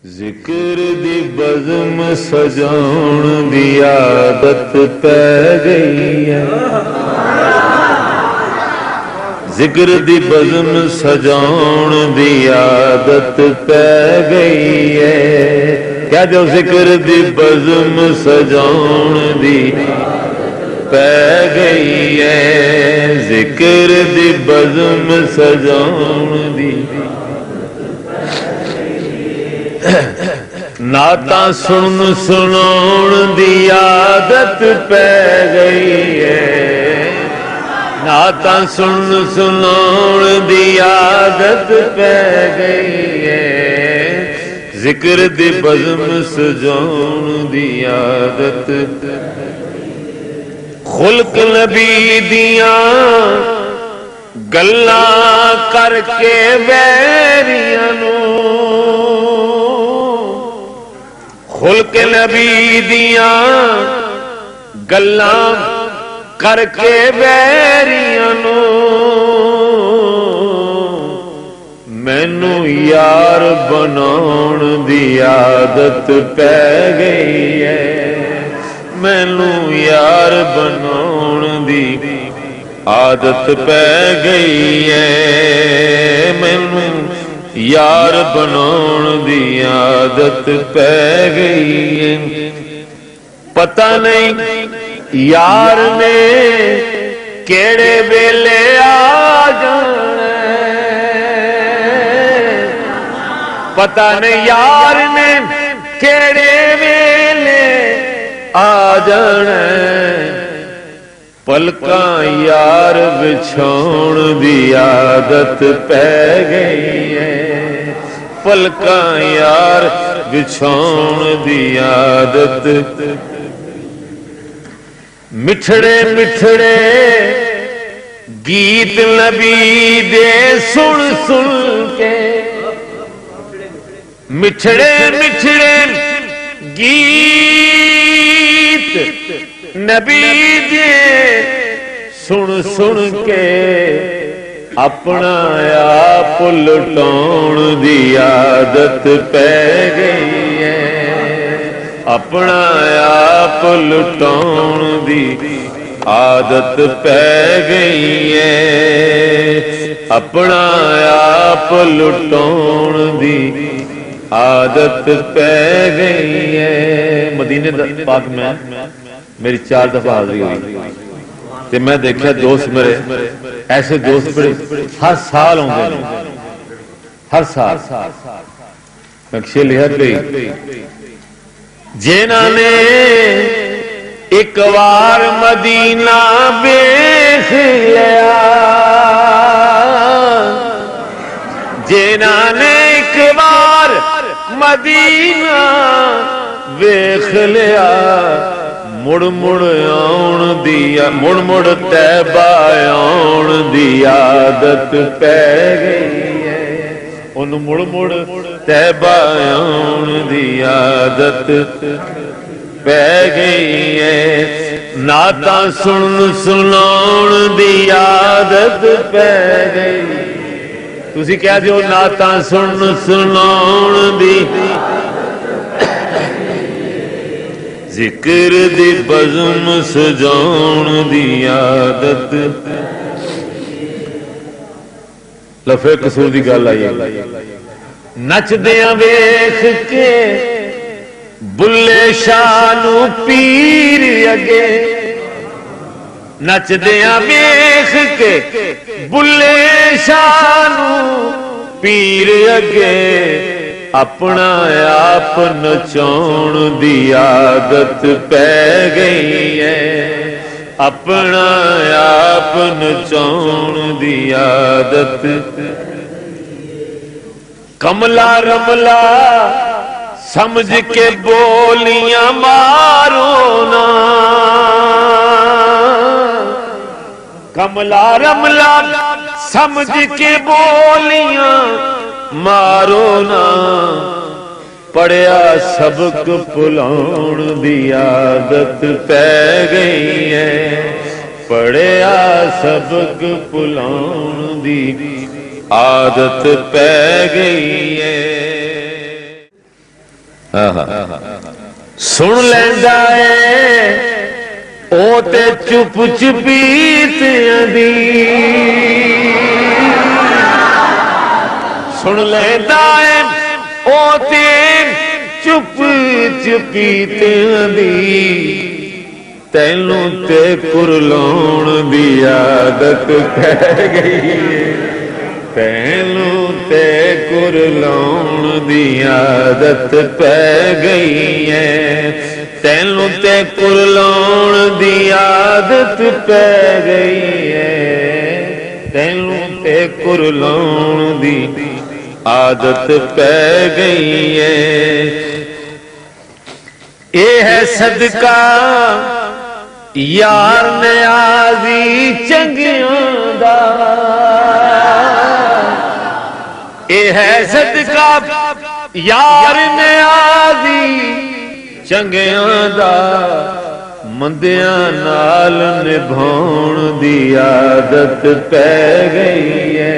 जिक्र दी बज़म सजाउण दी आदत पै गई है। जिक्र दी बज़म सजाउण दी आदत पै गई है। क्या जो जिक्र दी बज़म सजाउण दी पै गई है। जिक्र दी बज़म सजाउण दी नाता सुन सुनाउण दी आदत पै गई है। नाता सुन सुनाउण दी आदत पै गई है। जिक्र दी बज़म सजाउण दी आदत खुल्क नबी दियां गल्लां करके वैरियां नूं खुल्क नबी दियां गल्लां करके वैरियां नूं मैनू यार बनाउण दी आदत पै गई है। मैनू यार बनाउण दी आदत पै गई है। मैनू यार बनाउण दी आदत पै गई है। पता नहीं यार ने केड़े वेले आ जाना। पता नहीं यार ने केड़े वेले आ जाना। पलकां यार बिछाउण दी आदत पै गई है। पलकां यार बिछाउण दी आदत मिठड़े मिठड़े गीत नबी दे सुन सुन के मिठड़े मिठड़े गीत नबी दे सुन सुन के अपना आप लुटाउण दी आदत पै गई है। अपना आप लुटाउण दी आदत पै गई है। अपना आप लुटाउण दी आदत पै गई है। मदीने पाक में मेरी 4 दफा हाजिरी हुई ते मैं देखा दोस्त मेरे ऐसे दोस्त बड़े हर साल आउंदे हर साल नक्शे लिया गई जिन्हां ने एक बार मदीना वेख लिया। जिन्हां ने एक बार मदीना वेख लिया मुड़ मुड़ आउण दिया मुड़ मुड़ तैबा आउण दी आदत पै गई है। उन्हें मुड़ मुड़ तैबा आउण दी आदत पै गई है। नाता सुन सुनाउण दी आदत पै गई। तुसी कह दियो नाता सुन सुनाउण दी जिक्र दी बज़म सजाउण दी आदत। लफे कसूर दी गल आई नचदियां वेख के बुल्ले शाह नूं पीर अगे। नचदियां वेख के बुल्ले शाह नूं पीर अगे अपना आप नचाउण दी आदत पै गई है। अपना आप नचाउण दी आदत कमला रमला समझ के बोलियां मारो ना। कमला रमला समझ के बोलियां मारो ना। पढ़िया सबक भुलाउण दी आदत पै गई है। पढ़िया सबक भुलाउण दी आदत पै गई है। सुन लैंदा है ओ ते चुप चुपीतियां दी, सुन लैंदा है ओ ते चुप चुपीतियां दी, तैनू ते कुरलाउण दी आदत पै गई है, तैनू ते कुरलाउण दी आदत पै गई है, तैनू ते कुरलाउण दी आदत पै गई है, तैनू ते कुरलाउण दी आदत पै गई है। ये है सदका यार नियाज़ी चंगियां दा, ये है सदका यार नियाज़ी चंगियां दा, मंदियां नाल निभाउण दी आदत पै गई है,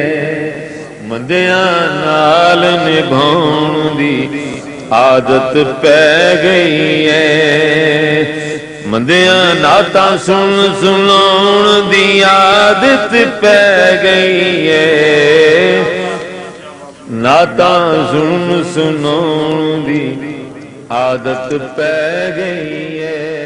मंदियां नाल निभाउण दी आदत पै गई है, मंदियां नातां सुन सुनाउण दी आदत पै गई है, नातां सुन सुनाउण दी आदत पै गई है।